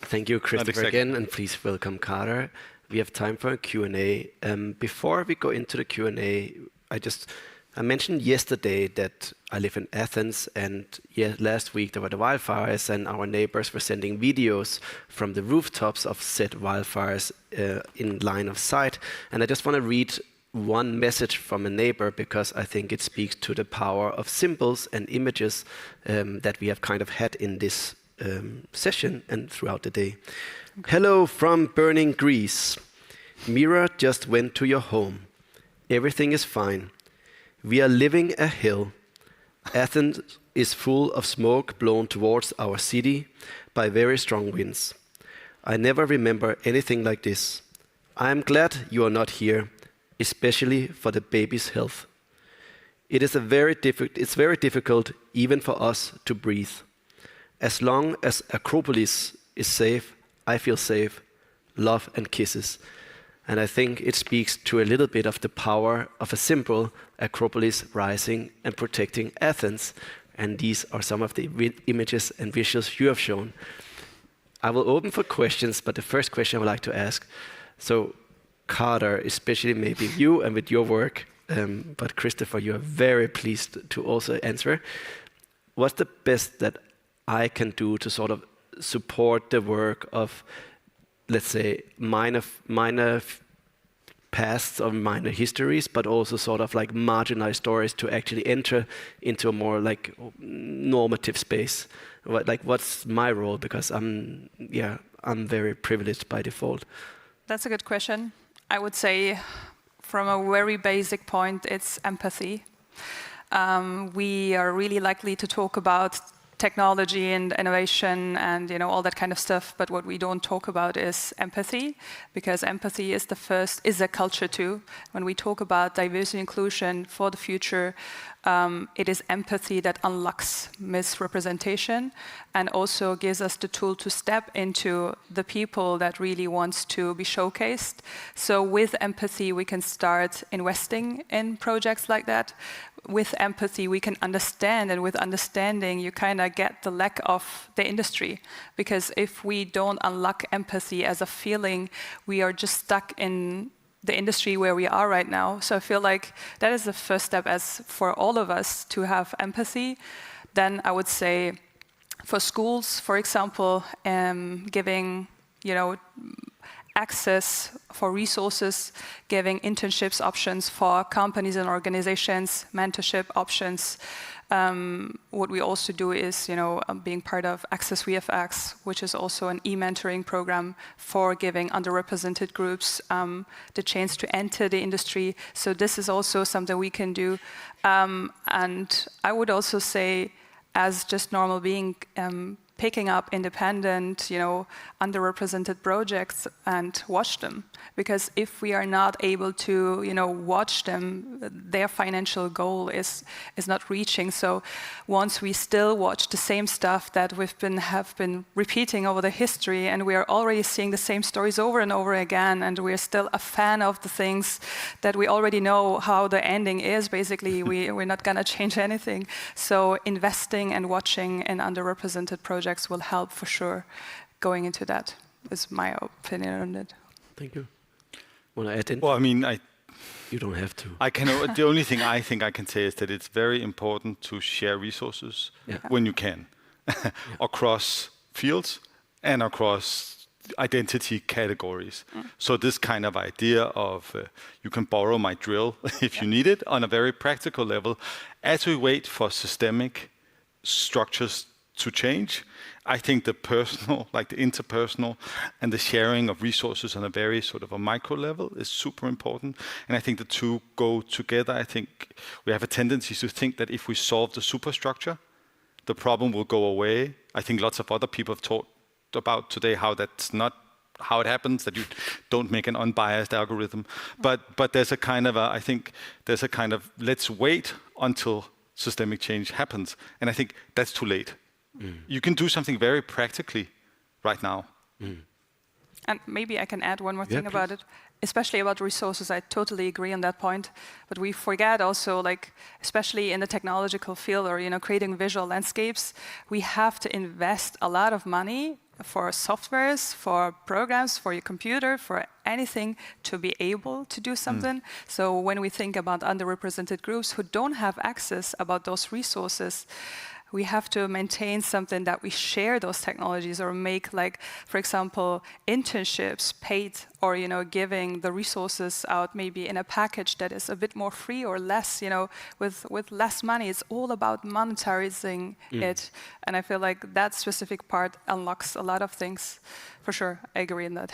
Thank you, Kristoffer, again, and please welcome Kader. We have time for a Q&A. Before we go into the Q&A, I mentioned yesterday that I live in Athens, and last week there were the wildfires, and our neighbors were sending videos from the rooftops of said wildfires in line of sight. And I just want to read one message from a neighbor because I think it speaks to the power of symbols and images that we have kind of had in this session and throughout the day. Okay. Hello from burning Greece. Mira just went to your home. Everything is fine. We are living a hill. Athens is full of smoke blown towards our city by very strong winds. I never remember anything like this. I am glad you are not here, especially for the baby's health. It's very difficult even for us to breathe. As long as Acropolis is safe, I feel safe. Love and kisses. And I think it speaks to a little bit of the power of a symbol, Acropolis rising and protecting Athens. And these are some of the images and visuals you have shown. I will open for questions, but the first question I would like to ask, so Kader, especially maybe you and with your work, but Kristoffer, you are very pleased to also answer. What's the best that I can do to sort of support the work of, let's say, minor pasts or minor histories, but also sort of like marginalized stories to actually enter into a more like normative space? What's my role? Because I'm very privileged by default. That's a good question. I would say from a very basic point, it's empathy. We are really likely to talk about technology and innovation and all that kind of stuff, but what we don't talk about is empathy, because empathy is a culture too. When we talk about diversity and inclusion for the future, it is empathy that unlocks misrepresentation and also gives us the tool to step into the people that really wants to be showcased. So with empathy, we can start investing in projects like that. With empathy, we can understand, and with understanding, you kind of get the lack of the industry. Because if we don't unlock empathy as a feeling, we are just stuck in the industry where we are right now. So I feel like that is the first step as for all of us to have empathy. Then I would say for schools, for example, giving, access for resources, giving internships options for companies and organizations, mentorship options. What we also do is, being part of Access VFX, which is also an e-mentoring program for giving underrepresented groups the chance to enter the industry. So this is also something we can do. And I would also say, as just normal being, picking up independent, underrepresented projects and watch them. Because if we are not able to, watch them, their financial goal is not reaching. So once we still watch the same stuff that have been repeating over the history, and we are already seeing the same stories over and over again, and we're still a fan of the things that we already know how the ending is, basically, we're not gonna change anything. So investing and watching in underrepresented projects will help for sure. Going into that is my opinion on it. Thank you. Want to add in? Well, I mean, you don't have to. The only thing I think I can say is that it's very important to share resources when you can, across fields and across identity categories. So this kind of idea of you can borrow my drill if you need it on a very practical level. As we wait for systemic structures to change, I think the personal, like the interpersonal and the sharing of resources on a very sort of a micro level is super important. And I think the two go together. I think we have a tendency to think that if we solve the superstructure, the problem will go away. I think lots of other people have talked about today how that's not how it happens, that you don't make an unbiased algorithm. But there's a kind of I think there's a kind of let's wait until systemic change happens. And I think that's too late. You can do something very practically right now. And maybe I can add one more thing about it, especially about resources. I totally agree on that point. But we forget also, like, especially in the technological field or, creating visual landscapes, we have to invest a lot of money for softwares, for programs, for your computer, for anything to be able to do something. So when we think about underrepresented groups who don't have access about those resources, we have to maintain something that we share those technologies, or make, like, for example, internships paid, or, you know, giving the resources out maybe in a package that is a bit more free or less, you know, with less money. It's all about monetizing it. And I feel like that specific part unlocks a lot of things. For sure, I agree in that.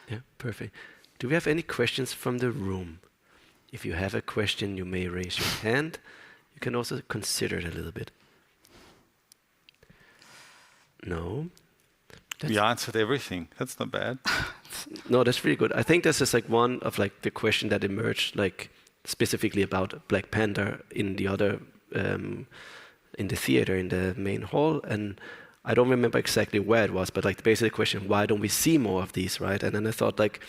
Yeah, perfect. Do we have any questions from the room? If you have a question, you may raise your hand. You can also consider it a little bit. No. We answered everything. That's not bad. No, that's really good. I think this is like one of like the question that emerged, like specifically about Black Panther in the other, in the theater, in the main hall. And I don't remember exactly where it was, but like the basic question, why don't we see more of these, right? And then I thought, like,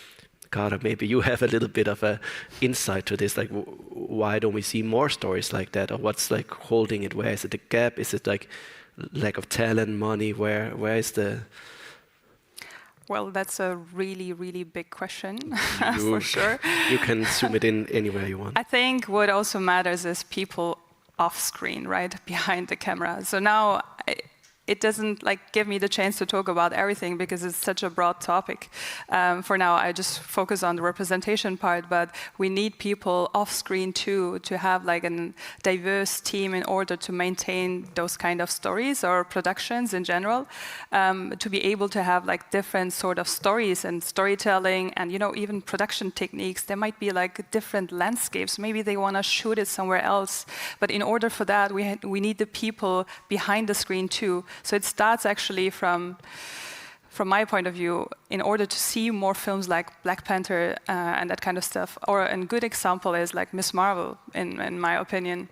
Kader, maybe you have a little bit of a insight to this, like why don't we see more stories like that? Or what's like holding it? Where is it the gap? Is it like lack of talent, money? Where is the... Well, that's a really, really big question, for sure. You can zoom it in anywhere you want. I think what also matters is people off screen, right, behind the camera. So now it doesn't like give me the chance to talk about everything because it's such a broad topic. For now, I just focus on the representation part, but we need people off screen too, to have like a diverse team in order to maintain those kind of stories or productions in general, to be able to have like different sort of stories and storytelling and, you know, even production techniques. There might be like different landscapes. Maybe they want to shoot it somewhere else. But in order for that, we need the people behind the screen too. So it starts actually from my point of view, in order to see more films like Black Panther and that kind of stuff. Or a good example is like Miss Marvel, in my opinion,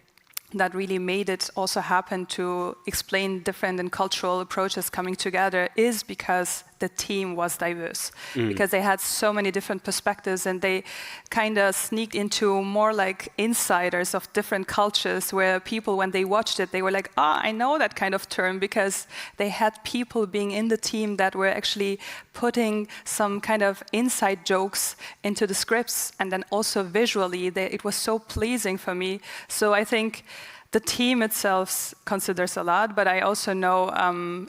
that really made it also happen to explain different and cultural approaches coming together, is because the team was diverse, because they had so many different perspectives and they kind of sneaked into more like insiders of different cultures, where people, when they watched it, they were like, I know that kind of term, because they had people being in the team that were actually putting some kind of inside jokes into the scripts, and then also visually, it was so pleasing for me. So I think the team itself considers a lot, but I also know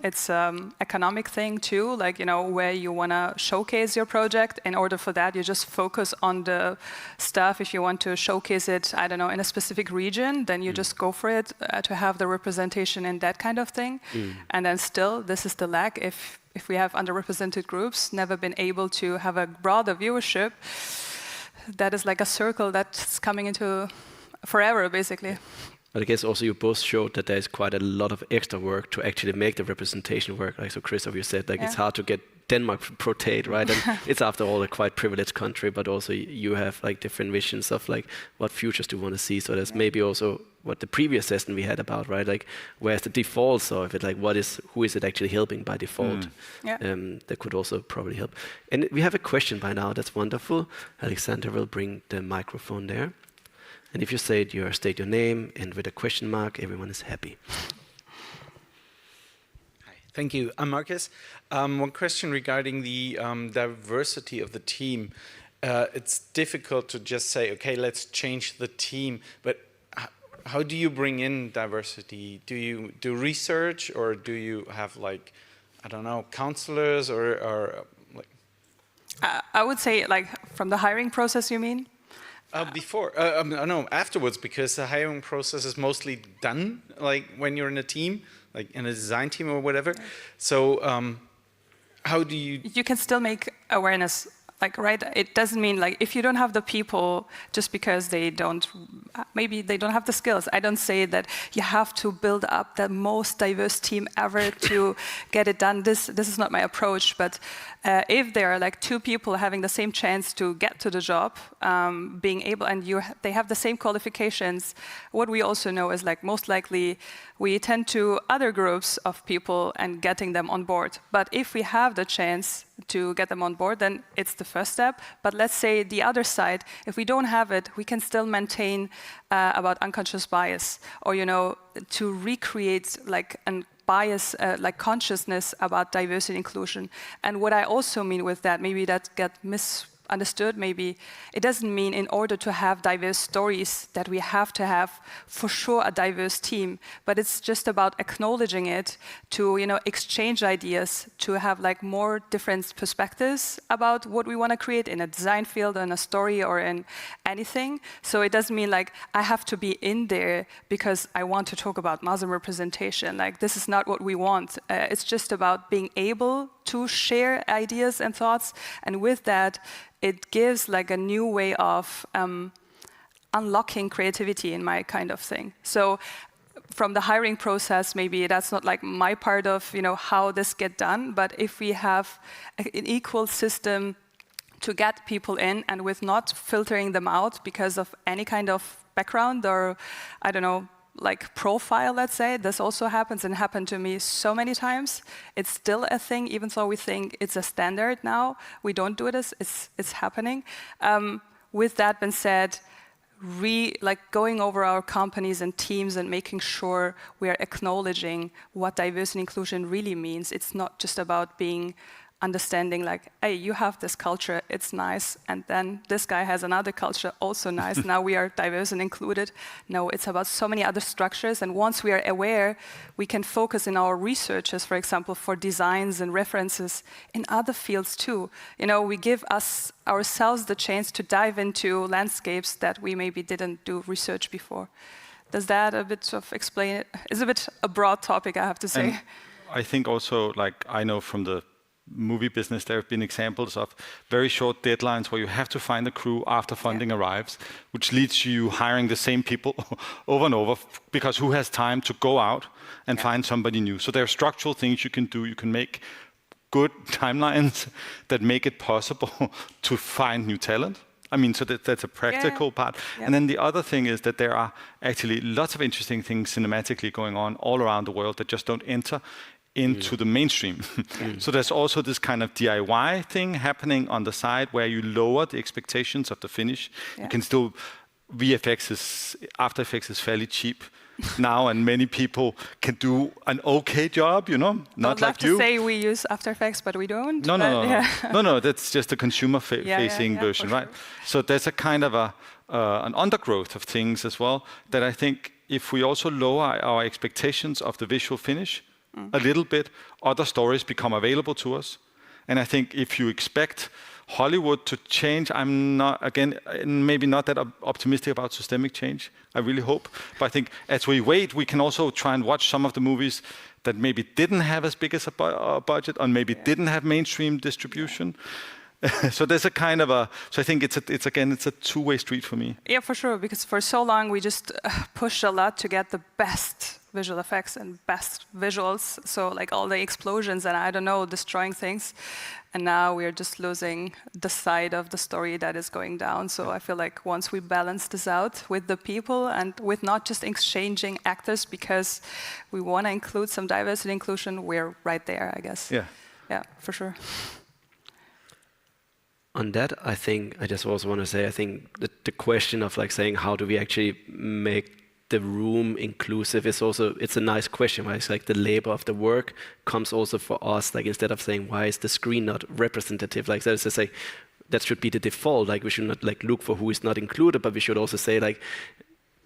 it's an economic thing too, like, you know, where you want to showcase your project. In order for that, you just focus on the stuff. If you want to showcase it, I don't know, in a specific region, then you just go for it to have the representation in that kind of thing. And then still, this is the lack. If we have underrepresented groups, never been able to have a broader viewership, that is like a circle that's coming into forever, basically. But I guess also you both showed that there's quite a lot of extra work to actually make the representation work. Like so, Kristoffer, you said like it's hard to get Denmark portrayed, right? And it's after all a quite privileged country, but also you have like different visions of like what futures do you want to see. So there's maybe also what the previous session we had about, right? Like where's the default? So if it like who is it actually helping by default? That could also probably help. And we have a question by now. That's wonderful. Alexander will bring the microphone there. And if you state your name and with a question mark, everyone is happy. Hi, thank you. I'm Marcus. One question regarding the diversity of the team. It's difficult to just say, okay, let's change the team, but how do you bring in diversity? Do you do research, or do you have like, I don't know, counselors or like? I would say like from the hiring process, you mean? No, afterwards, because the hiring process is mostly done, like when you're in a team, like in a design team or whatever. So how do you... You can still make awareness, like, right? It doesn't mean like, if you don't have the people just because maybe they don't have the skills. I don't say that you have to build up the most diverse team ever to get it done. This is not my approach, but if there are like two people having the same chance to get to the job, being able, and they have the same qualifications, what we also know is like most likely we tend to other groups of people and getting them on board. But if we have the chance to get them on board, then it's the first step. But let's say the other side, if we don't have it, we can still maintain about unconscious bias, or, you know, to recreate like an bias, like consciousness about diversity and inclusion. And what I also mean with that, maybe that got misunderstood, maybe it doesn't mean in order to have diverse stories that we have to have for sure a diverse team, but it's just about acknowledging it, to exchange ideas, to have like more different perspectives about what we want to create in a design field, in a story, or in anything. So it doesn't mean like I have to be in there because I want to talk about Muslim representation. Like this is not what we want. It's just about being able to share ideas and thoughts, and with that it gives like a new way of unlocking creativity in my kind of thing. So from the hiring process, maybe that's not like my part of how this get done, but if we have an equal system to get people in, and with not filtering them out because of any kind of background or I don't know, like profile, let's say, this also happens, and happened to me so many times. It's still a thing, even though we think it's a standard now. We don't do this, it's happening. With that being said, going over our companies and teams and making sure we are acknowledging what diversity and inclusion really means. It's not just about being understanding like, hey, you have this culture, it's nice, and then this guy has another culture, also nice, now we are diverse and included. No, it's about so many other structures, and once we are aware, we can focus in our researches, for example, for designs and references in other fields too. We give ourselves the chance to dive into landscapes that we maybe didn't do research before. Does that a bit of explain it? It's a bit a broad topic, I have to say. And I think also, like I know from the movie business, there have been examples of very short deadlines where you have to find a crew after funding arrives, which leads to you hiring the same people over and over, because who has time to go out and find somebody new? So there are structural things you can do. You can make good timelines that make it possible to find new talent. I mean, so that's a practical part. Yeah. And then the other thing is that there are actually lots of interesting things cinematically going on all around the world that just don't enter into the mainstream. So there's also this kind of DIY thing happening on the side where you lower the expectations of the finish. You can still, After Effects is fairly cheap now, and many people can do an okay job, not like you. To say we use After Effects, but we don't. No, that's just a consumer-facing version, right? Sure. So there's a kind of an undergrowth of things as well that I think if we also lower our expectations of the visual finish a little bit, other stories become available to us. And I think if you expect Hollywood to change, I'm not, again, maybe not that optimistic about systemic change. I really hope. But I think as we wait, we can also try and watch some of the movies that maybe didn't have as big as a budget, or maybe didn't have mainstream distribution. So there's a kind of so I think it's a two-way street for me. Yeah, for sure, because for so long we just pushed a lot to get the best visual effects and best visuals. So like all the explosions and I don't know, destroying things. And now we're just losing the side of the story that is going down. So I feel like once we balance this out with the people and with not just exchanging actors because we want to include some diversity inclusion, we're right there, I guess. Yeah, for sure. On that, I think I just also want to say, I think the question of like saying how do we actually make the room inclusive is also, it's a nice question, right? It's like the labor of the work comes also for us, like instead of saying why is the screen not representative, like that is to say that should be the default, like we should not like look for who is not included, but we should also say like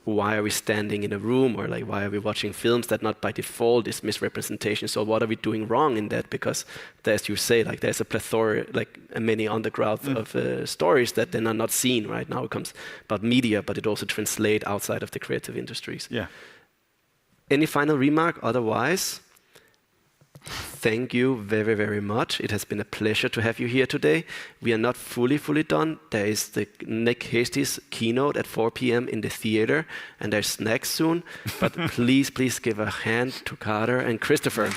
why are we standing in a room, or like why are we watching films that not by default is misrepresentation? So what are we doing wrong in that? Because as you say, like there's a plethora, like many underground of stories that then are not seen right now. It comes about media, but it also translates outside of the creative industries. Yeah. Any final remark? Otherwise, thank you very, very much. It has been a pleasure to have you here today. We are not fully done. There is the Nick Hasty's keynote at 4 p.m. in the theater, and there's snacks soon. But please give a hand to Kader and Kristoffer.